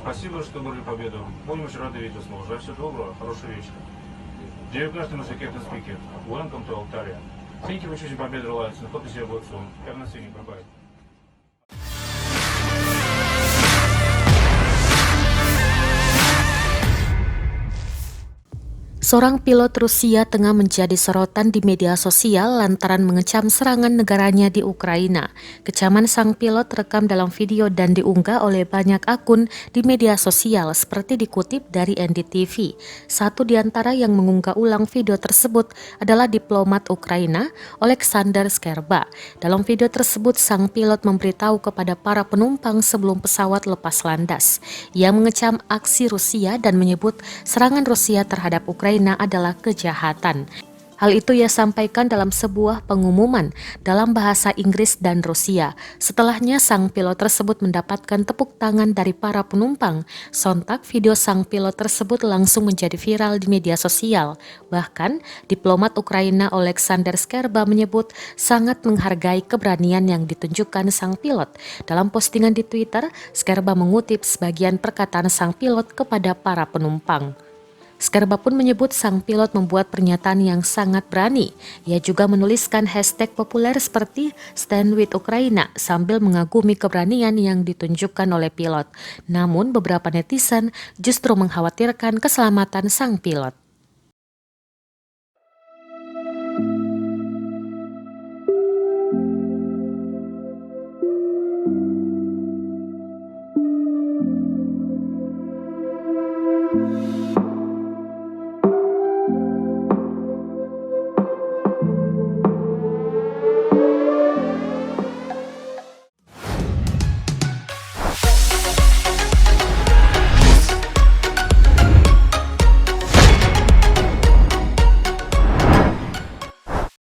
Спасибо, что были победу. Будем очень рады видеть вас снова. Желаю всего доброго, хорошего вечера. Dear customers, the captain speaking. Welcome to Altaria. Thank you for choosing Победа Airlines and hope to see you both soon. Have a nice evening. Bye-bye. Seorang pilot Rusia tengah menjadi sorotan di media sosial lantaran mengecam serangan negaranya di Ukraina. Kecaman sang pilot terekam dalam video dan diunggah oleh banyak akun di media sosial seperti dikutip dari NDTV. Satu di antara yang mengunggah ulang video tersebut adalah diplomat Ukraina, Oleksandr Skerba. Dalam video tersebut, sang pilot memberitahu kepada para penumpang sebelum pesawat lepas landas. Ia mengecam aksi Rusia dan menyebut serangan Rusia terhadap Ukraina adalah kejahatan. Hal itu ia sampaikan dalam sebuah pengumuman dalam bahasa Inggris dan Rusia. Setelahnya sang pilot tersebut mendapatkan tepuk tangan dari para penumpang. Sontak video sang pilot tersebut langsung menjadi viral di media sosial. Bahkan diplomat Ukraina Oleksandr Skerba menyebut sangat menghargai keberanian yang ditunjukkan sang pilot. Dalam postingan di Twitter, Skerba mengutip sebagian perkataan sang pilot kepada para penumpang. Skerba pun menyebut sang pilot membuat pernyataan yang sangat berani. Ia juga menuliskan hashtag populer seperti Stand with Ukraina sambil mengagumi keberanian yang ditunjukkan oleh pilot. Namun beberapa netizen justru mengkhawatirkan keselamatan sang pilot.